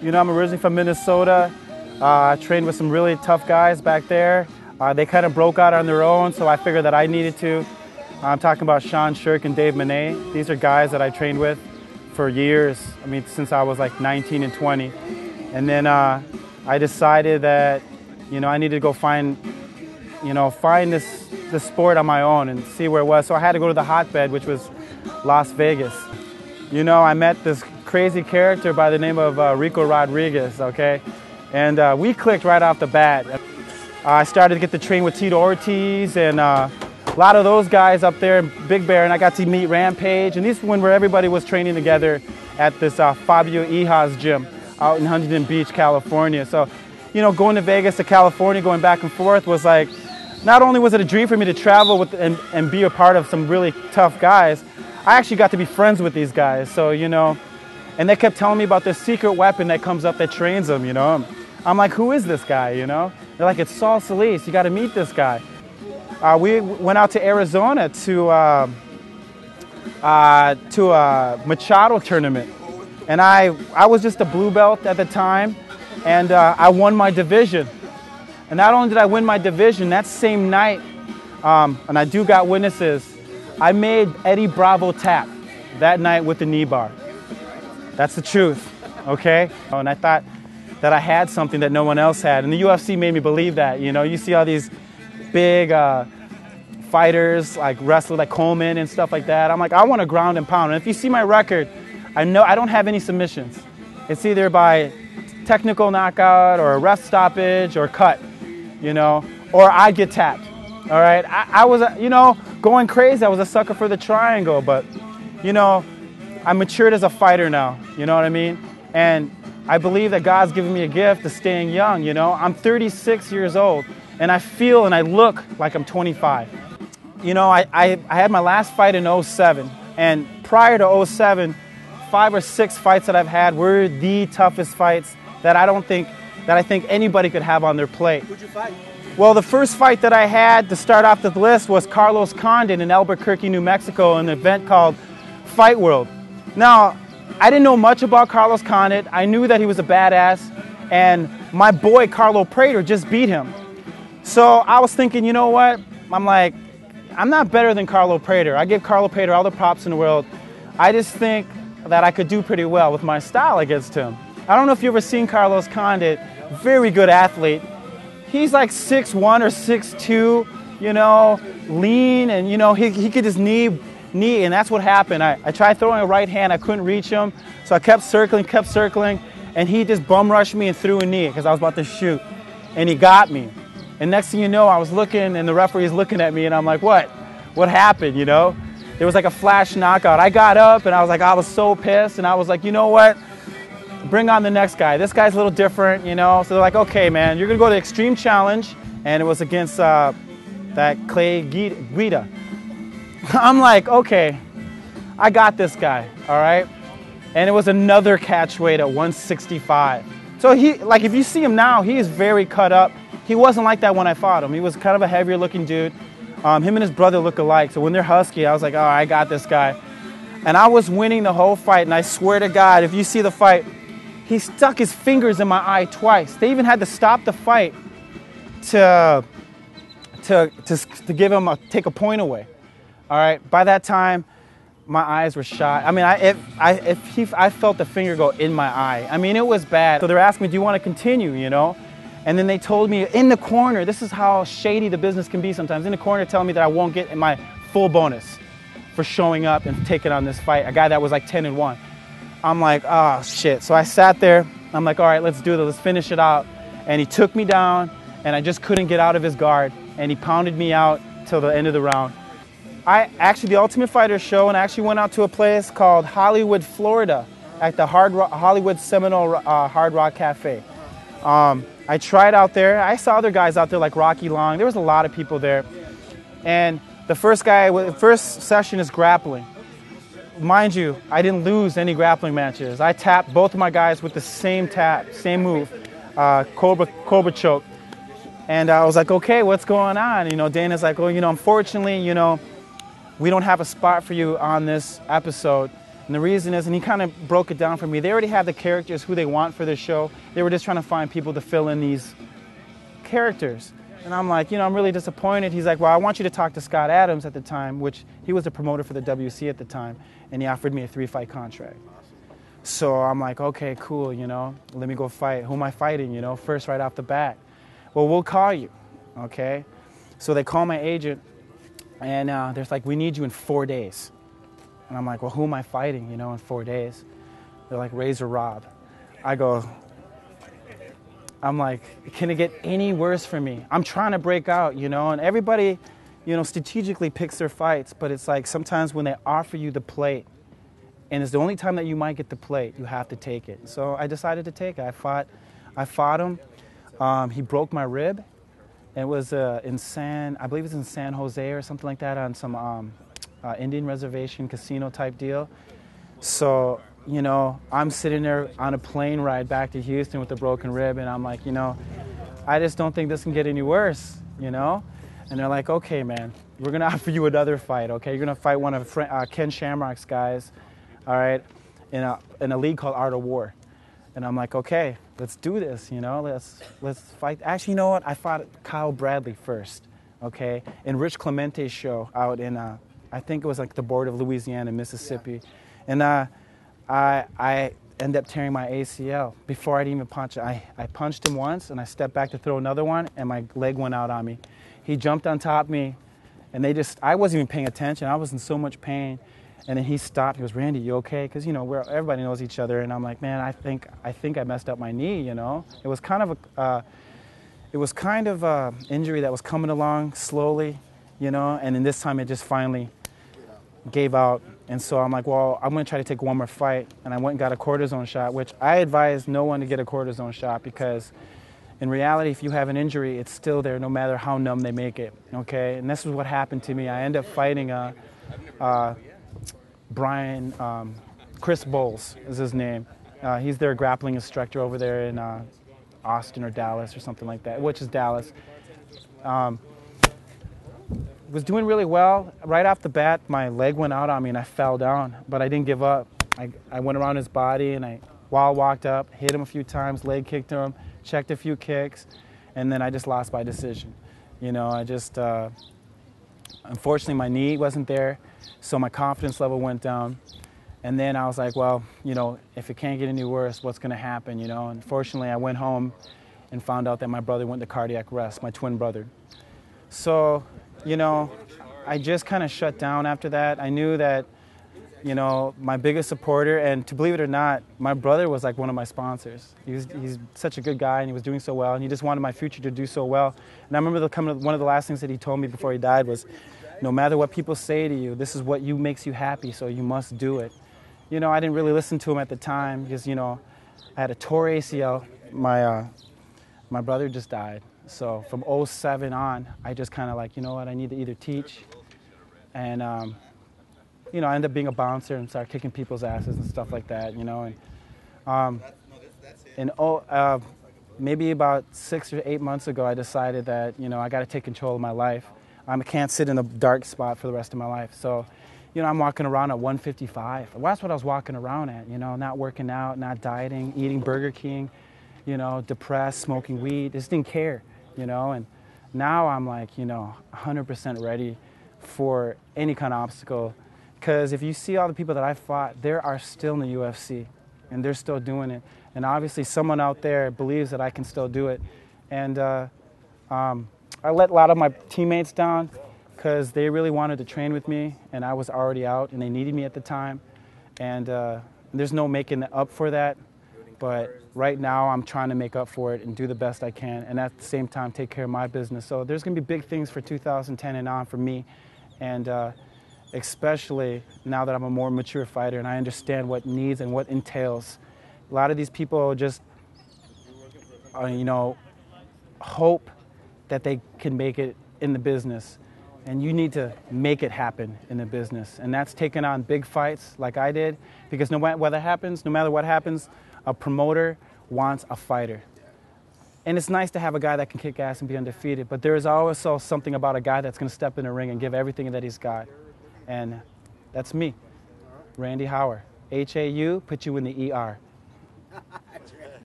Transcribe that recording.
You know, I'm originally from Minnesota. I trained with some really tough guys back there. They kind of broke out on their own, so I figured that I needed to. I'm talking about Sean Shirk and Dave Monet. These are guys that I trained with for years. I mean, since I was like 19 and 20. And then I decided that, you know, I needed to go find this sport on my own and see where it was. So I had to go to the hotbed, which was Las Vegas. You know, I met this crazy character by the name of Rico Rodriguez, okay? And we clicked right off the bat. I started to get to train with Tito Ortiz and a lot of those guys up there in Big Bear, and I got to meet Rampage. And this is when everybody was training together at this Fabio Iha's gym out in Huntington Beach, California. So, you know, going to Vegas to California, going back and forth was like, not only was it a dream for me to travel with and be a part of some really tough guys, I actually got to be friends with these guys. So, you know, and they kept telling me about this secret weapon that comes up that trains them, you know. I'm like, who is this guy, you know? They're like, it's Saul Solis, you got to meet this guy. We went out to Arizona to a Machado tournament. And I was just a blue belt at the time, and I won my division. And not only did I win my division, that same night, and I do got witnesses, I made Eddie Bravo tap that night with the knee bar. That's the truth, okay? And I thought that I had something that no one else had. And the UFC made me believe that, you know? You see all these big fighters, like wrestlers like Coleman and stuff like that. I'm like, I want to ground and pound. And if you see my record, I know I don't have any submissions. It's either by technical knockout or a ref stoppage or cut, you know? Or I get tapped, all right? I was, you know, going crazy. I was a sucker for the triangle, but, you know, I'm matured as a fighter now, you know what I mean? And I believe that God's given me a gift of staying young, you know? I'm 36 years old, and I feel and I look like I'm 25. You know, I had my last fight in 07, and prior to 07, 5 or 6 fights that I've had were the toughest fights that I think anybody could have on their plate. Who'd you fight? Well, the first fight that I had to start off the list was Carlos Condit in Albuquerque, New Mexico, in an event called Fight World. Now, I didn't know much about Carlos Condit. I knew that he was a badass, and my boy Carlo Prater just beat him. So I was thinking, you know what? I'm like, I'm not better than Carlo Prater. I give Carlo Prater all the props in the world. I just think that I could do pretty well with my style against him. I don't know if you've ever seen Carlos Condit, very good athlete. He's like 6'1" or 6'2", you know, lean, and you know, he could just knee, and that's what happened. I tried throwing a right hand, I couldn't reach him, so I kept circling, and he just bum rushed me and threw a knee because I was about to shoot, and he got me. And next thing you know, I was looking, and the referee's looking at me, and I'm like, what? What happened, you know? There was like a flash knockout. I got up, and I was so pissed, and I was like, you know what? Bring on the next guy. This guy's a little different, you know? So they're like, okay, man, you're going to go to the Extreme Challenge, and it was against that Clay Guida. I'm like, okay, I got this guy, all right? And it was another catch weight at 165. So he, like, if you see him now, he is very cut up. He wasn't like that when I fought him. He was kind of a heavier looking dude. Him and his brother look alike. So when they're husky, I was like, oh, I got this guy. And I was winning the whole fight. And I swear to God, if you see the fight, he stuck his fingers in my eye twice. They even had to stop the fight to give him take a point away. All right. By that time, my eyes were shot. I mean, I felt the finger go in my eye. I mean, it was bad. So they're asking me, do you want to continue, you know? And then they told me in the corner, this is how shady the business can be sometimes, in the corner telling me that I won't get my full bonus for showing up and taking on this fight, a guy that was like 10-1. I'm like, oh, shit. So I sat there. I'm like, all right, let's do this. Let's finish it out. And he took me down, and I just couldn't get out of his guard. And he pounded me out till the end of the round. The Ultimate Fighter show, and I actually went out to a place called Hollywood, Florida, at the Hollywood Seminole Hard Rock Cafe. I tried out there. I saw other guys out there like Rocky Long. There was a lot of people there. And the first session is grappling. Mind you, I didn't lose any grappling matches. I tapped both of my guys with the same tap, same move, Cobra choke. And I was like, okay, what's going on? You know, Dana's like, well, you know, unfortunately, you know, we don't have a spot for you on this episode. And the reason is, and he kind of broke it down for me, they already have the characters who they want for the show. They were just trying to find people to fill in these characters. And I'm like, I'm really disappointed. He's like, well, I want you to talk to Scott Adams at the time, which he was the promoter for the WC at the time, and he offered me a 3-fight contract. So I'm like, okay, cool, let me go fight. Who am I fighting, first right off the bat? Well, we'll call you, okay? So they call my agent, and they're like, we need you in 4 days. And I'm like, well, who am I fighting, in 4 days? They're like, Razor Rob. I'm like, can it get any worse for me? I'm trying to break out, and everybody, strategically picks their fights, but it's like sometimes when they offer you the plate, and it's the only time that you might get the plate, you have to take it. So I decided to take it. I fought him. He broke my rib. It was I believe it's in San Jose or something like that, on some Indian reservation casino type deal. So, I'm sitting there on a plane ride back to Houston with a broken rib, and I'm like, I just don't think this can get any worse, And they're like, okay, man, we're going to offer you another fight, okay? You're going to fight one of Ken Shamrock's guys, all right, in a league called Art of War. And I'm like, okay, let's do this, let's fight. Actually, you know what? I fought Kyle Bradley first, okay, in Rich Clemente's show out in, I think it was like the border of Louisiana and Mississippi. And I ended up tearing my ACL before I didn't even punch. I punched him once, and I stepped back to throw another one, and my leg went out on me. He jumped on top of me, and I wasn't even paying attention. I was in so much pain. And then he stopped. He goes, Randy, you okay? Because, everybody knows each other. And I'm like, man, I think I messed up my knee, It was kind of a injury that was coming along slowly, And then this time it just finally gave out. And so I'm like, well, I'm going to try to take one more fight. And I went and got a cortisone shot, which I advise no one to get a cortisone shot, because in reality, if you have an injury, it's still there no matter how numb they make it, okay? And this is what happened to me. I ended up fighting Chris Bowles is his name. He's their grappling instructor over there in Austin or Dallas or something like that, which is Dallas. Was doing really well. Right off the bat, my leg went out on me and I fell down, but I didn't give up. I went around his body and I walked up, hit him a few times, leg kicked him, checked a few kicks, and then I just lost by decision. Unfortunately, my knee wasn't there, so my confidence level went down. And then I was like, well, if it can't get any worse, what's going to happen, Unfortunately, I went home and found out that my brother went to cardiac arrest, my twin brother. So, I just kind of shut down after that. I knew that, my biggest supporter, and to believe it or not, my brother was like one of my sponsors. He's such a good guy, and he was doing so well, and he just wanted my future to do so well. And I remember one of the last things that he told me before he died was, no matter what people say to you, this is what makes you happy, so you must do it. I didn't really listen to him at the time because, I had a tore ACL. My brother just died. So from 2007 on, I just kind of like, I need to either teach and, I ended up being a bouncer and started kicking people's asses and stuff like that, maybe about 6 or 8 months ago, I decided that, I got to take control of my life. I can't sit in a dark spot for the rest of my life. So, I'm walking around at 155. Well, that's what I was walking around at, not working out, not dieting, eating Burger King, depressed, smoking weed, just didn't care, And now I'm like, 100% ready for any kind of obstacle. Because if you see all the people that I fought, there are still in the UFC, and they're still doing it. And obviously someone out there believes that I can still do it. And I let a lot of my teammates down because they really wanted to train with me, and I was already out, and they needed me at the time. And there's no making up for that. But right now, I'm trying to make up for it and do the best I can, and at the same time, take care of my business. So there's going to be big things for 2010 and on for me, and especially now that I'm a more mature fighter and I understand what needs and what entails. A lot of these people just, hope that they can make it in the business. And you need to make it happen in the business. And that's taking on big fights like I did, because no matter what happens, a promoter wants a fighter. And it's nice to have a guy that can kick ass and be undefeated, but there is also something about a guy that's going to step in the ring and give everything that he's got. And that's me, Randy Hauer. H-A-U, put you in the ER.